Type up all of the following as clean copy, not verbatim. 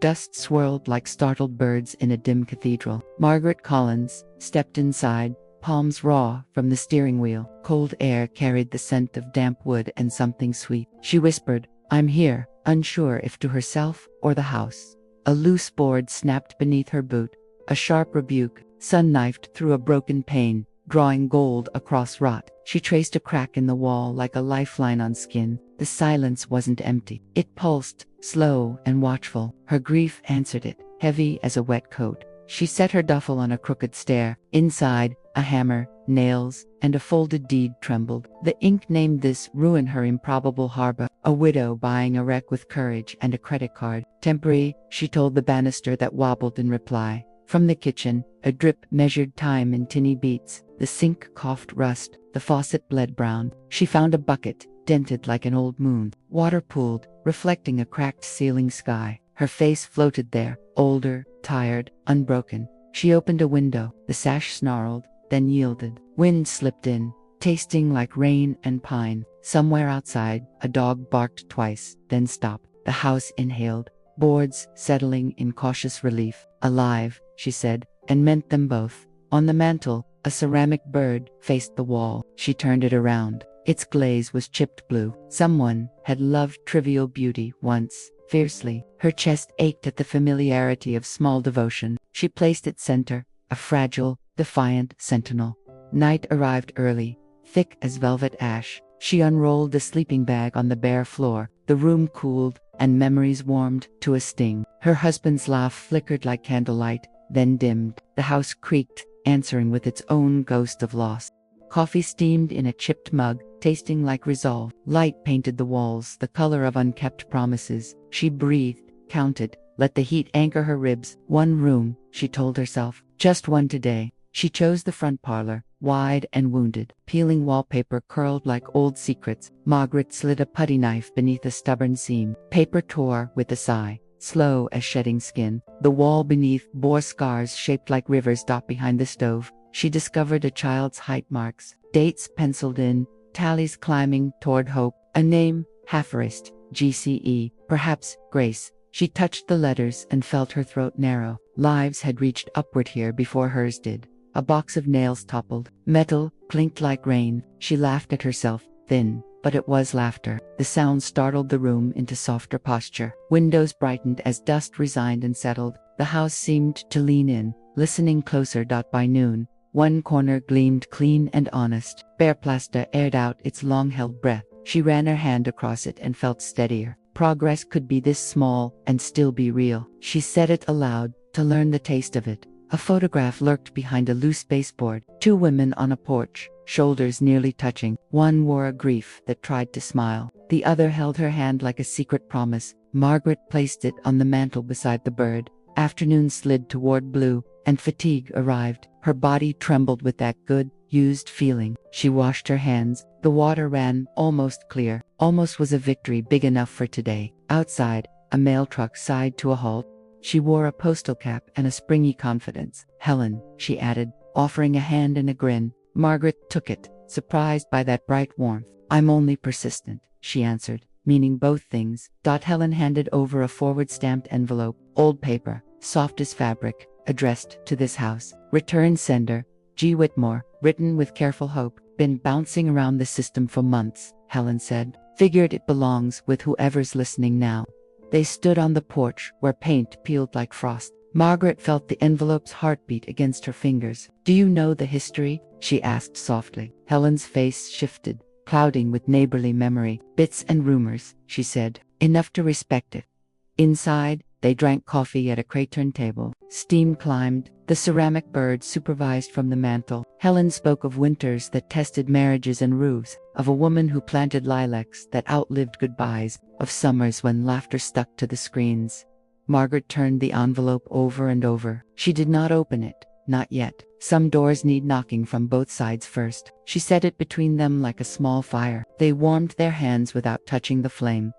Dust swirled like startled birds in a dim cathedral. Margaret Collins stepped inside, palms raw from the steering wheel. Cold air carried the scent of damp wood and something sweet. She whispered, "I'm here," unsure if to herself or the house. A loose board snapped beneath her boot, a sharp rebuke, sun-knifed through a broken pane, drawing gold across rot. She traced a crack in the wall like a lifeline on skin. The silence wasn't empty. It pulsed, slow and watchful. Her grief answered it, heavy as a wet coat. She set her duffel on a crooked stair. Inside, a hammer, nails, and a folded deed trembled. The ink named this ruin her improbable harbor. A widow buying a wreck with courage and a credit card. Temporary, she told the banister that wobbled in reply. From the kitchen, a drip measured time in tinny beats. The sink coughed rust. The faucet bled brown. She found a bucket, dented like an old moon. Water pooled, reflecting a cracked ceiling sky. Her face floated there, older, tired, unbroken. She opened a window. The sash snarled, then yielded. Wind slipped in, tasting like rain and pine. Somewhere outside, a dog barked twice, then stopped. The house inhaled, boards settling in cautious relief. Alive, she said, and meant them both. On the mantel, a ceramic bird faced the wall. She turned it around. Its glaze was chipped blue. Someone had loved trivial beauty once, fiercely. Her chest ached at the familiarity of small devotion. She placed it center, a fragile, defiant sentinel. Night arrived early, thick as velvet ash. She unrolled the sleeping bag on the bare floor. The room cooled, and memories warmed to a sting. Her husband's laugh flickered like candlelight, then dimmed. The house creaked, answering with its own ghost of loss. Coffee steamed in a chipped mug, tasting like resolve. Light painted the walls, the color of unkept promises. She breathed, counted, let the heat anchor her ribs. One room, she told herself, just one today. She chose the front parlor, wide and wounded. Peeling wallpaper curled like old secrets. Margaret slid a putty knife beneath a stubborn seam. Paper tore with a sigh, slow as shedding skin. The wall beneath bore scars shaped like rivers dot behind the stove. She discovered a child's height marks, dates penciled in, tallies climbing toward hope. A name, half erased, GCE, perhaps Grace. She touched the letters and felt her throat narrow. Lives had reached upward here before hers did. A box of nails toppled. Metal clinked like rain. She laughed at herself, thin, but it was laughter. The sound startled the room into softer posture. Windows brightened as dust resigned and settled. The house seemed to lean in, listening closer. By noon, one corner gleamed clean and honest. Bare plaster aired out its long-held breath. She ran her hand across it and felt steadier. Progress could be this small and still be real. She said it aloud, to learn the taste of it. A photograph lurked behind a loose baseboard. Two women on a porch, shoulders nearly touching. One wore a grief that tried to smile. The other held her hand like a secret promise. Margaret placed it on the mantel beside the bird. Afternoon slid toward blue, and fatigue arrived. Her body trembled with that good, used feeling. She washed her hands. The water ran almost clear. Almost was a victory big enough for today. Outside, a mail truck sighed to a halt. She wore a postal cap and a springy confidence. "Helen," she added, offering a hand and a grin. Margaret took it, surprised by that bright warmth. "I'm only persistent," she answered, meaning both things. Helen handed over a forward-stamped envelope, old paper, soft as fabric, addressed to this house. Return sender, G. Whitmore, written with careful hope. "Been bouncing around the system for months," Helen said. "Figured it belongs with whoever's listening now." They stood on the porch, where paint peeled like frost. Margaret felt the envelope's heartbeat against her fingers. "Do you know the history?" she asked softly. Helen's face shifted, clouding with neighborly memory. "Bits and rumors," she said, "enough to respect it." Inside, they drank coffee at a craton table. Steam climbed. The ceramic bird supervised from the mantel. Helen spoke of winters that tested marriages and roofs, of a woman who planted lilacs that outlived goodbyes, of summers when laughter stuck to the screens. Margaret turned the envelope over and over. She did not open it, not yet. Some doors need knocking from both sides first. She set it between them like a small fire. They warmed their hands without touching the flame.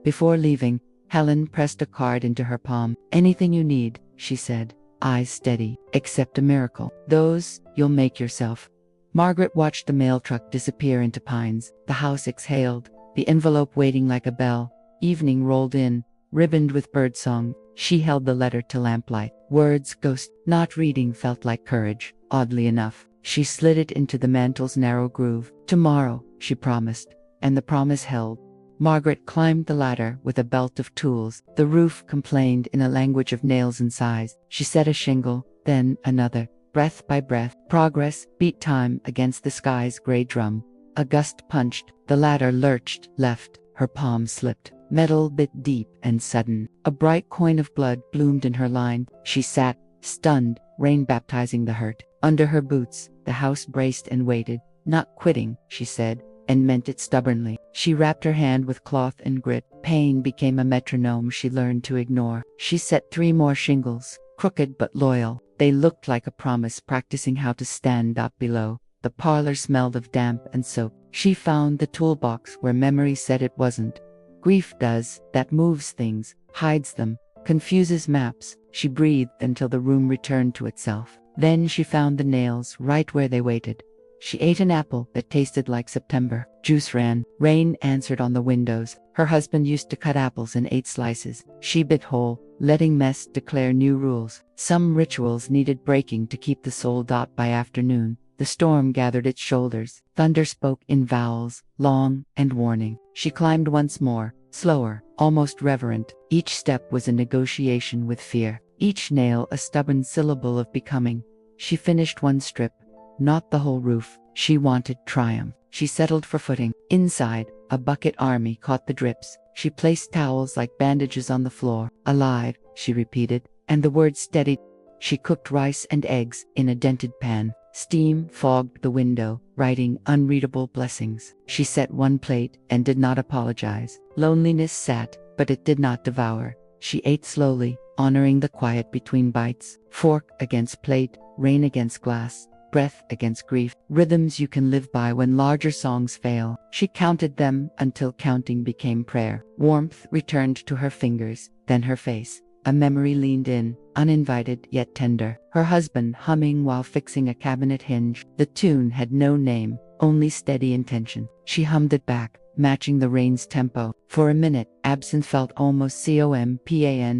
Before leaving, Helen pressed a card into her palm. "Anything you need," she said, eyes steady. "Except a miracle. Those, you'll make yourself." Margaret watched the mail truck disappear into pines. The house exhaled, the envelope waiting like a bell. Evening rolled in, ribboned with birdsong. She held the letter to lamplight. Words ghost. Not reading felt like courage, oddly enough. She slid it into the mantle's narrow groove. Tomorrow, she promised. And the promise held. Margaret climbed the ladder with a belt of tools. The roof complained in a language of nails and sighs. She set a shingle, then another. Breath by breath, progress beat time against the sky's gray drum. A gust punched. The ladder lurched left. Her palm slipped. Metal bit deep and sudden. A bright coin of blood bloomed in her line. She sat, stunned, rain baptizing the hurt. Under her boots, the house braced and waited. Not quitting, she said, and meant it stubbornly. She wrapped her hand with cloth and grit. Pain became a metronome she learned to ignore. She set 3 more shingles, crooked but loyal. They looked like a promise, practicing how to stand up below. The parlor smelled of damp and soap. She found the toolbox where memory said it wasn't. Grief does, that moves things, hides them, confuses maps. She breathed until the room returned to itself. Then she found the nails right where they waited. She ate an apple that tasted like September. Juice ran. Rain answered on the windows. Her husband used to cut apples in 8 slices. She bit whole, letting mess declare new rules. Some rituals needed breaking to keep the soul. By afternoon, the storm gathered its shoulders. Thunder spoke in vowels, long and warning. She climbed once more, slower, almost reverent. Each step was a negotiation with fear. Each nail a stubborn syllable of becoming. She finished one strip. Not the whole roof. She wanted triumph. She settled for footing. Inside, a bucket army caught the drips. She placed towels like bandages on the floor. Alive, she repeated, and the words steadied. She cooked rice and eggs in a dented pan. Steam fogged the window, writing unreadable blessings. She set one plate and did not apologize. Loneliness sat, but it did not devour. She ate slowly, honoring the quiet between bites. Fork against plate, rain against glass. Breath against grief, rhythms you can live by when larger songs fail. She counted them until counting became prayer. Warmth returned to her fingers, then her face. A memory leaned in, uninvited yet tender. Her husband humming while fixing a cabinet hinge. The tune had no name, only steady intention. She hummed it back, matching the rain's tempo. For a minute, absence felt almost companionable.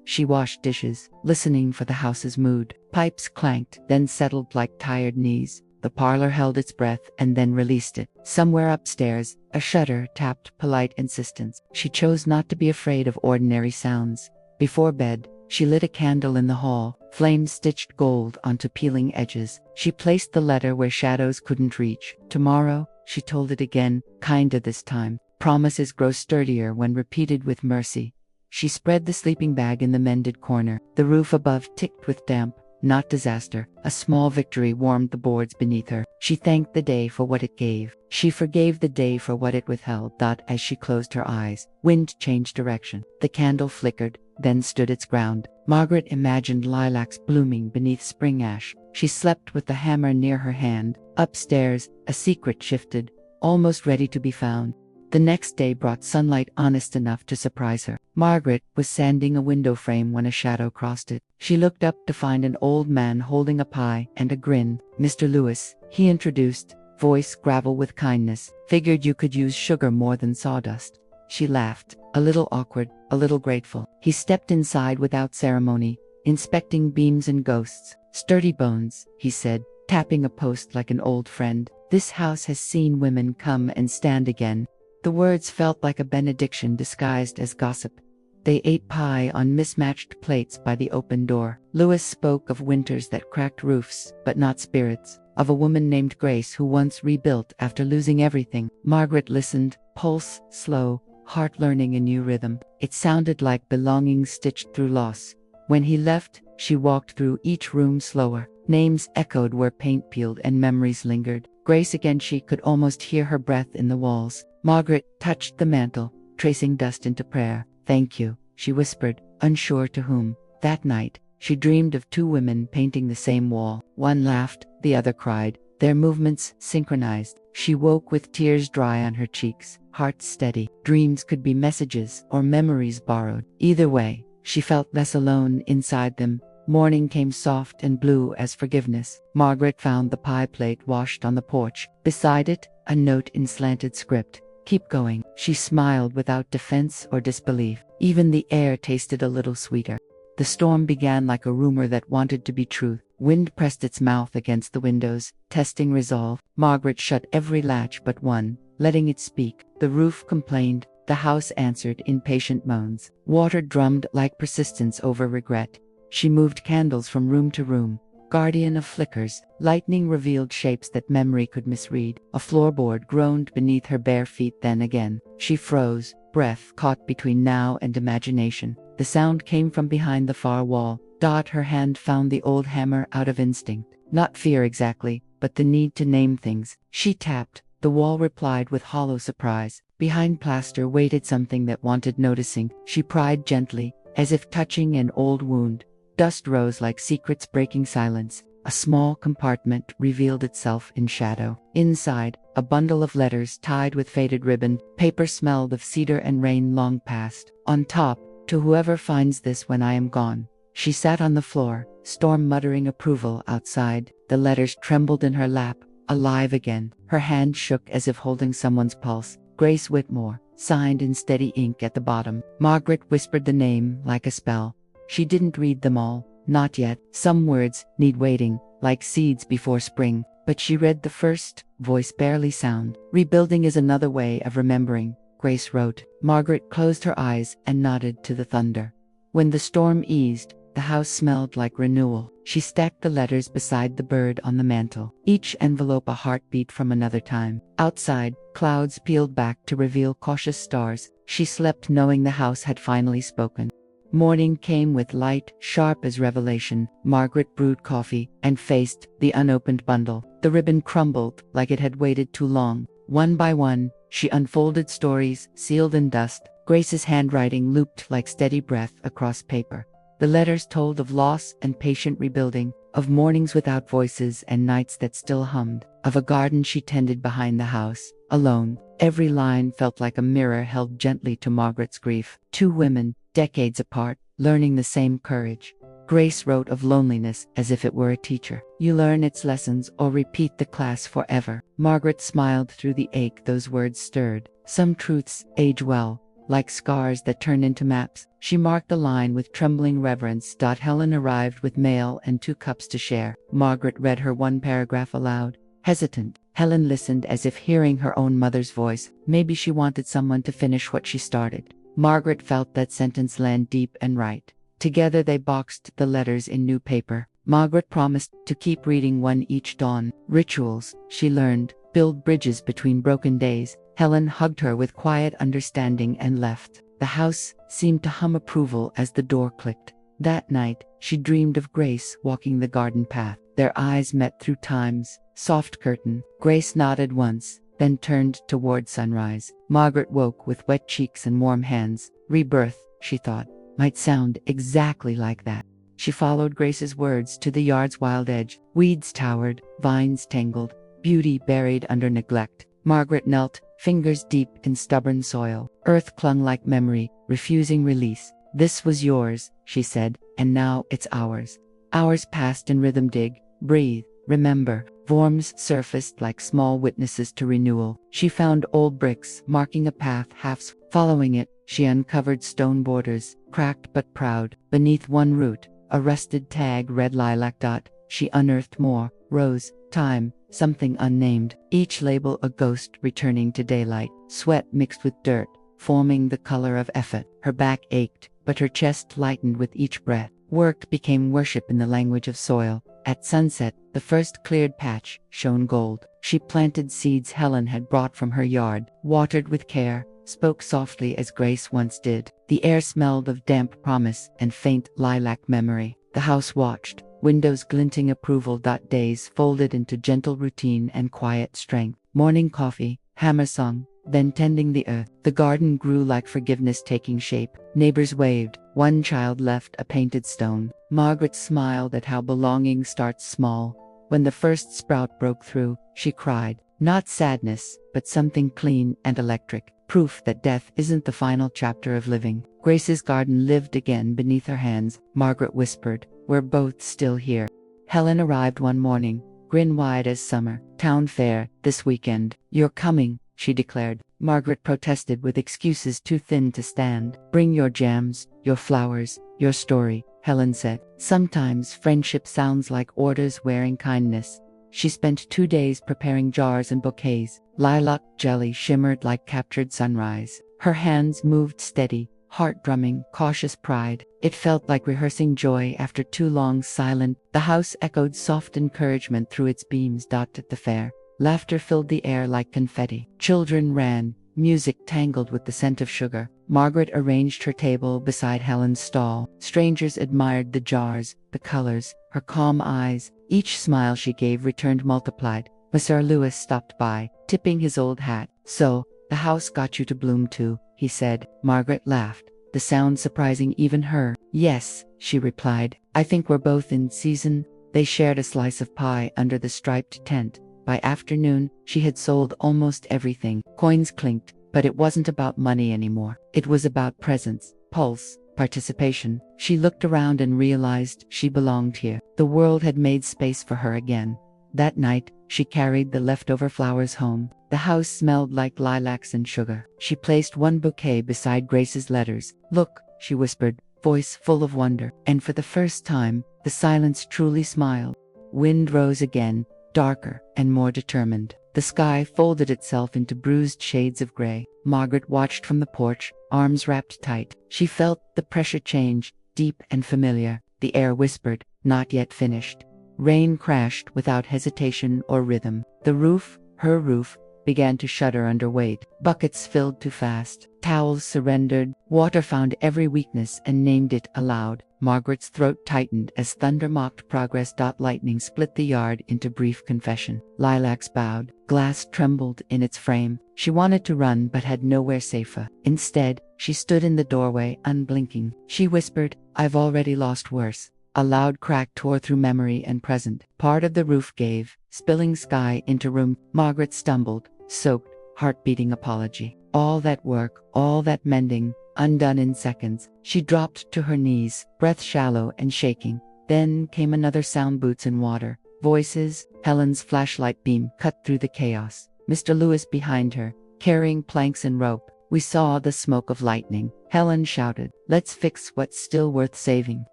She washed dishes, listening for the house's mood. Pipes clanked, then settled like tired knees. The parlor held its breath and then released it. Somewhere upstairs, a shutter tapped polite insistence. She chose not to be afraid of ordinary sounds. Before bed, she lit a candle in the hall, flames stitched gold onto peeling edges. She placed the letter where shadows couldn't reach. Tomorrow, she told it again, kinder this time. Promises grow sturdier when repeated with mercy. She spread the sleeping bag in the mended corner. The roof above ticked with damp, not disaster. A small victory warmed the boards beneath her. She thanked the day for what it gave. She forgave the day for what it withheld. As she closed her eyes, wind changed direction. The candle flickered, then stood its ground. Margaret imagined lilacs blooming beneath spring ash. She slept with the hammer near her hand. Upstairs, a secret shifted, almost ready to be found. The next day brought sunlight honest enough to surprise her. Margaret was sanding a window frame when a shadow crossed it. She looked up to find an old man holding a pie and a grin. "Mr. Lewis," he introduced, voice gravel with kindness. "Figured you could use sugar more than sawdust." She laughed, a little awkward, a little grateful. He stepped inside without ceremony, inspecting beams and ghosts. "Sturdy bones," he said, tapping a post like an old friend. "This house has seen women come and stand again." The words felt like a benediction disguised as gossip. They ate pie on mismatched plates by the open door. Lewis spoke of winters that cracked roofs, but not spirits. Of a woman named Grace who once rebuilt after losing everything. Margaret listened, pulse slow, heart learning a new rhythm. It sounded like belonging stitched through loss. When he left, she walked through each room slower. Names echoed where paint peeled and memories lingered. Grace again, she could almost hear her breath in the walls. Margaret touched the mantel, tracing dust into prayer. "Thank you," she whispered, unsure to whom. That night, she dreamed of 2 women painting the same wall. One laughed, the other cried, their movements synchronized. She woke with tears dry on her cheeks, heart steady. Dreams could be messages or memories borrowed. Either way, she felt less alone inside them. Morning came soft and blue as forgiveness. Margaret found the pie plate washed on the porch. Beside it, a note in slanted script. Keep going. She smiled without defense or disbelief. Even the air tasted a little sweeter. The storm began like a rumor that wanted to be truth. Wind pressed its mouth against the windows, testing resolve. Margaret shut every latch but one, letting it speak. The roof complained. The house answered in patient moans. Water drummed like persistence over regret. She moved candles from room to room. Guardian of flickers, lightning revealed shapes that memory could misread. A floorboard groaned beneath her bare feet. Then again, she froze, breath caught between now and imagination. The sound came from behind the far wall. Her hand found the old hammer out of instinct. Not fear exactly, but the need to name things. She tapped. The wall replied with hollow surprise. Behind plaster waited something that wanted noticing. She pried gently, as if touching an old wound. Dust rose like secrets breaking silence. A small compartment revealed itself in shadow. Inside, a bundle of letters tied with faded ribbon. Paper smelled of cedar and rain long past. On top, to whoever finds this when I am gone. She sat on the floor, storm muttering approval outside. The letters trembled in her lap, alive again. Her hand shook as if holding someone's pulse. Grace Whitmore, signed in steady ink at the bottom. Margaret whispered the name like a spell. She didn't read them all, not yet. Some words need waiting, like seeds before spring. But she read the first, voice barely sound. Rebuilding is another way of remembering, Grace wrote. Margaret closed her eyes and nodded to the thunder. When the storm eased, the house smelled like renewal. She stacked the letters beside the bird on the mantel, each envelope a heartbeat from another time. Outside, clouds peeled back to reveal cautious stars. She slept knowing the house had finally spoken. Morning came with light, sharp as revelation. Margaret brewed coffee and faced the unopened bundle. The ribbon crumbled like it had waited too long. One by one, she unfolded stories, sealed in dust. Grace's handwriting looped like steady breath across paper. The letters told of loss and patient rebuilding, of mornings without voices and nights that still hummed, of a garden she tended behind the house, alone. Every line felt like a mirror held gently to Margaret's grief. Two women, decades apart, learning the same courage. Grace wrote of loneliness as if it were a teacher. You learn its lessons or repeat the class forever. Margaret smiled through the ache those words stirred. Some truths age well, like scars that turn into maps. She marked the line with trembling reverence. Helen arrived with mail and 2 cups to share. Margaret read her one paragraph aloud. Hesitant, Helen listened as if hearing her own mother's voice. Maybe she wanted someone to finish what she started. Margaret felt that sentence land deep and right. Together they boxed the letters in new paper. Margaret promised to keep reading one each dawn. Rituals, she learned, build bridges between broken days. Helen hugged her with quiet understanding and left. The house seemed to hum approval as the door clicked. That night, she dreamed of Grace walking the garden path. Their eyes met through time's soft curtain. Grace nodded once, then turned toward sunrise. Margaret woke with wet cheeks and warm hands. Rebirth, she thought, might sound exactly like that. She followed Grace's words to the yard's wild edge. Weeds towered, vines tangled, beauty buried under neglect. Margaret knelt, fingers deep in stubborn soil. Earth clung like memory, refusing release. This was yours, she said, and now it's ours. Hours passed in rhythm. Dig, breathe, remember. Worms surfaced like small witnesses to renewal. She found old bricks marking a path half. Following it, she uncovered stone borders, cracked but proud. Beneath one root, a rusted tag read lilac. She unearthed more. Rose, time, something unnamed. Each label a ghost returning to daylight. Sweat mixed with dirt, forming the color of effort. Her back ached, but her chest lightened with each breath. Work became worship in the language of soil. At sunset, the first cleared patch shone gold. She planted seeds Helen had brought from her yard, watered with care, spoke softly as Grace once did. The air smelled of damp promise and faint lilac memory. The house watched, windows glinting approval. Days folded into gentle routine and quiet strength. Morning coffee, hammer song, then tending the earth. The garden grew like forgiveness taking shape. Neighbors waved. One child left a painted stone. Margaret smiled at how belonging starts small. When the first sprout broke through, she cried. Not sadness, but something clean and electric. Proof that death isn't the final chapter of living. Grace's garden lived again beneath her hands. Margaret whispered, "We're both still here." Helen arrived one morning, grin wide as summer. "Town fair, this weekend." "You're coming," she declared. Margaret protested with excuses too thin to stand. Bring your jams, your flowers, your story, Helen said. Sometimes friendship sounds like orders wearing kindness. She spent 2 days preparing jars and bouquets. Lilac jelly shimmered like captured sunrise. Her hands moved steady, heart drumming, cautious pride. It felt like rehearsing joy after too long silent. The house echoed soft encouragement through its beams. At the fair, laughter filled the air like confetti. Children ran, music tangled with the scent of sugar. Margaret arranged her table beside Helen's stall. Strangers admired the jars, the colors, her calm eyes. Each smile she gave returned multiplied. Mr. Lewis stopped by, tipping his old hat. "So, the house got you to bloom too," he said. Margaret laughed, the sound surprising even her. "Yes," she replied. "I think we're both in season." They shared a slice of pie under the striped tent. By afternoon, she had sold almost everything. Coins clinked, but it wasn't about money anymore. It was about presence, pulse, participation. She looked around and realized she belonged here. The world had made space for her again. That night, she carried the leftover flowers home. The house smelled like lilacs and sugar. She placed one bouquet beside Grace's letters. "Look," she whispered, voice full of wonder. And for the first time, the silence truly smiled. Wind rose again, darker and more determined. The sky folded itself into bruised shades of gray. Margaret watched from the porch, arms wrapped tight. She felt the pressure change, deep and familiar. The air whispered, "Not yet finished." Rain crashed without hesitation or rhythm. The roof, her roof, began to shudder under weight. Buckets filled too fast. Towels surrendered. Water found every weakness and named it aloud. Margaret's throat tightened as thunder mocked progress. Lightning split the yard into brief confession. Lilacs bowed. Glass trembled in its frame. She wanted to run but had nowhere safer. Instead, she stood in the doorway, unblinking. She whispered, "I've already lost worse." A loud crack tore through memory and present. Part of the roof gave, spilling sky into room. Margaret stumbled, soaked, heart-beating apology. All that work, all that mending, undone in seconds. She dropped to her knees, breath shallow and shaking. Then came another sound, boots in water. Voices. Helen's flashlight beam cut through the chaos. Mr. Lewis behind her, carrying planks and rope. "We saw the smoke of lightning," Helen shouted. "Let's fix what's still worth saving."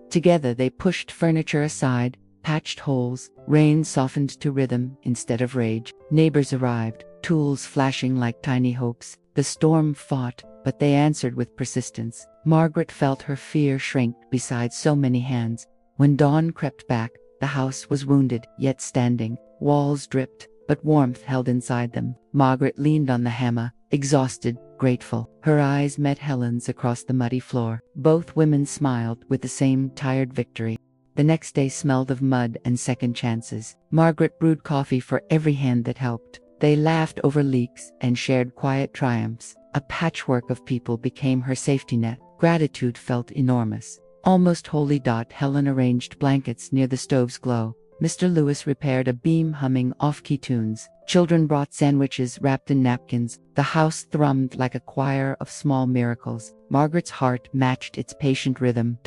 Together they pushed furniture aside, patched holes. Rain softened to rhythm instead of rage. Neighbors arrived, tools flashing like tiny hopes. The storm fought, but they answered with persistence. Margaret felt her fear shrink beside so many hands. When dawn crept back, the house was wounded, yet standing. Walls dripped, but warmth held inside them. Margaret leaned on the hammer, exhausted, grateful. Her eyes met Helen's across the muddy floor. Both women smiled with the same tired victory. The next day smelled of mud and second chances. Margaret brewed coffee for every hand that helped. They laughed over leaks and shared quiet triumphs. A patchwork of people became her safety net. Gratitude felt enormous, almost holy. Helen arranged blankets near the stove's glow. Mr. Lewis repaired a beam humming off-key tunes. Children brought sandwiches wrapped in napkins. The house thrummed like a choir of small miracles. Margaret's heart matched its patient rhythm.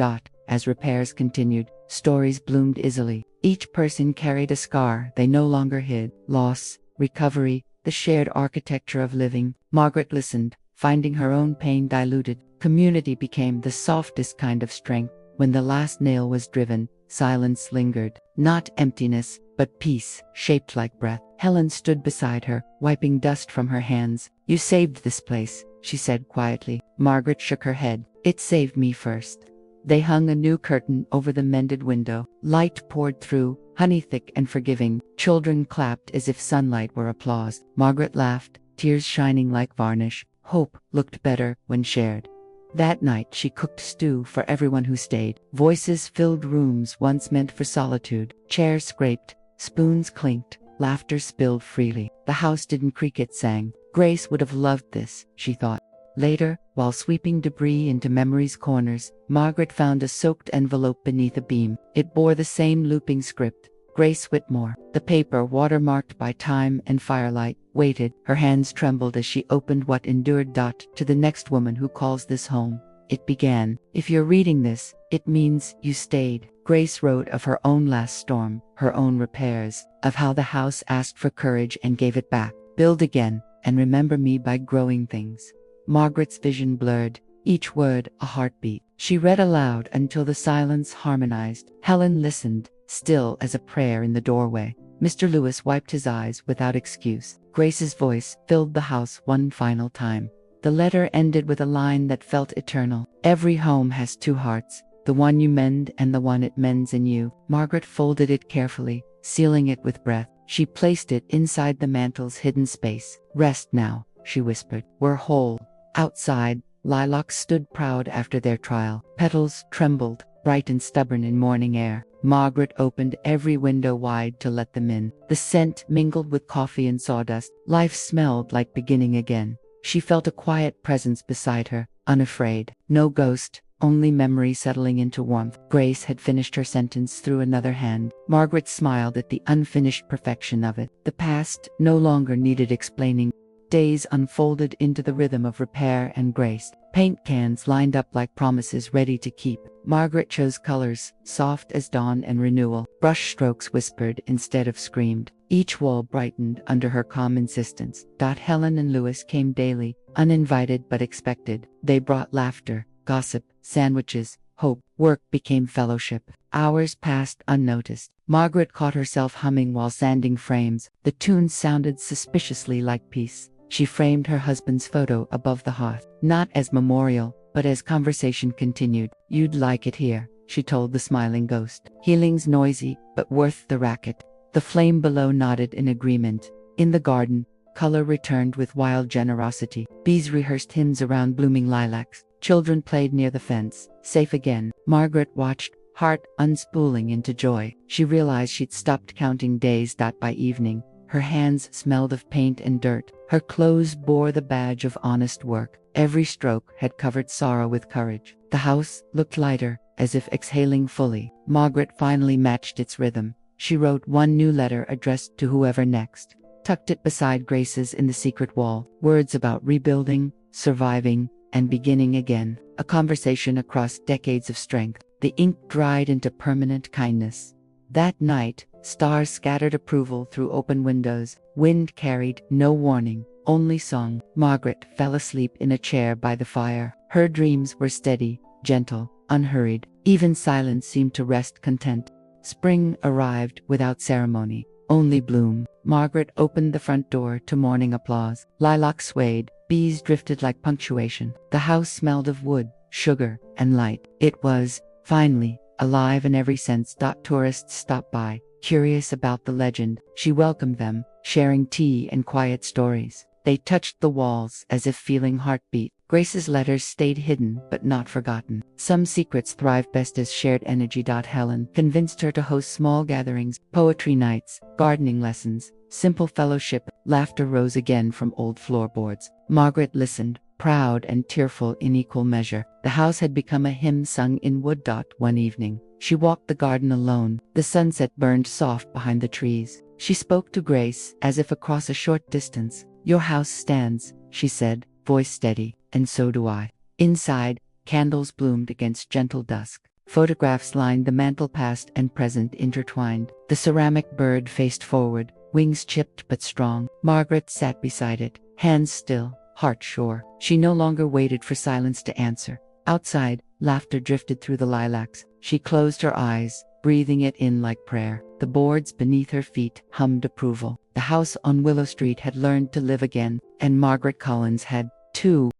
As repairs continued, stories bloomed easily. Each person carried a scar they no longer hid. Loss, recovery, the shared architecture of living. Margaret listened, finding her own pain diluted. Community became the softest kind of strength. When the last nail was driven, silence lingered. Not emptiness, but peace, shaped like breath. Helen stood beside her, wiping dust from her hands. "You saved this place," she said quietly. Margaret shook her head. "It saved me first." They hung a new curtain over the mended window. Light poured through, honey-thick and forgiving. Children clapped as if sunlight were applause. Margaret laughed, tears shining like varnish. Hope looked better when shared. That night she cooked stew for everyone who stayed. Voices filled rooms once meant for solitude. Chairs scraped, spoons clinked, laughter spilled freely. The house didn't creak, it sang. Grace would have loved this, she thought. Later, while sweeping debris into memory's corners, Margaret found a soaked envelope beneath a beam. It bore the same looping script, Grace Whitmore. The paper, watermarked by time and firelight, waited. Her hands trembled as she opened what endured. To the next woman who calls this home. It began. If you're reading this, it means you stayed. Grace wrote of her own last storm, her own repairs, of how the house asked for courage and gave it back. Build again, and remember me by growing things. Margaret's vision blurred, each word a heartbeat. She read aloud until the silence harmonized. Helen listened, still as a prayer in the doorway. Mr. Lewis wiped his eyes without excuse. Grace's voice filled the house one final time. The letter ended with a line that felt eternal. Every home has two hearts, the one you mend and the one it mends in you. Margaret folded it carefully, sealing it with breath. She placed it inside the mantle's hidden space. Rest now, she whispered. We're whole. Outside, lilacs stood proud after their trial. Petals trembled, bright and stubborn in morning air. Margaret opened every window wide to let them in. The scent mingled with coffee and sawdust. Life smelled like beginning again. She felt a quiet presence beside her, unafraid. No ghost, only memory settling into warmth. Grace had finished her sentence through another hand. Margaret smiled at the unfinished perfection of it. The past no longer needed explaining. Days unfolded into the rhythm of repair and grace. Paint cans lined up like promises ready to keep. Margaret chose colors, soft as dawn and renewal. Brush strokes whispered instead of screamed. Each wall brightened under her calm insistence. Helen and Lewis came daily, uninvited but expected. They brought laughter, gossip, sandwiches, hope. Work became fellowship. Hours passed unnoticed. Margaret caught herself humming while sanding frames. The tunes sounded suspiciously like peace. She framed her husband's photo above the hearth, not as memorial, but as conversation continued. You'd like it here, she told the smiling ghost. Healing's noisy, but worth the racket. The flame below nodded in agreement. In the garden, color returned with wild generosity. Bees rehearsed hymns around blooming lilacs. Children played near the fence, safe again. Margaret watched, heart unspooling into joy. She realized she'd stopped counting days. By evening, her hands smelled of paint and dirt. Her clothes bore the badge of honest work. Every stroke had covered sorrow with courage. The house looked lighter, as if exhaling fully. Margaret finally matched its rhythm. She wrote one new letter addressed to whoever next, tucked it beside Grace's in the secret wall. Words about rebuilding, surviving, and beginning again. A conversation across decades of strength. The ink dried into permanent kindness. That night, stars scattered approval through open windows. Wind carried no warning, only song. Margaret fell asleep in a chair by the fire. Her dreams were steady, gentle, unhurried. Even silence seemed to rest content. Spring arrived without ceremony, only bloom. Margaret opened the front door to morning applause. Lilacs swayed, bees drifted like punctuation. The house smelled of wood, sugar, and light. It was, finally, alive in every sense. Tourists stopped by, curious about the legend. She welcomed them, sharing tea and quiet stories. They touched the walls as if feeling heartbeat. Grace's letters stayed hidden but not forgotten. Some secrets thrive best as shared energy. Helen convinced her to host small gatherings, poetry nights, gardening lessons, simple fellowship. Laughter rose again from old floorboards. Margaret listened, proud and tearful in equal measure. The house had become a hymn sung in wood. One evening, she walked the garden alone. The sunset burned soft behind the trees. She spoke to Grace as if across a short distance. Your house stands, she said, voice steady, and so do I. Inside, candles bloomed against gentle dusk. Photographs lined the mantel, past and present intertwined. The ceramic bird faced forward, wings chipped but strong. Margaret sat beside it, hands still, heart sure. She no longer waited for silence to answer. Outside, laughter drifted through the lilacs. She closed her eyes, breathing it in like prayer. The boards beneath her feet hummed approval. The house on Willow Street had learned to live again, and Margaret Collins had, too.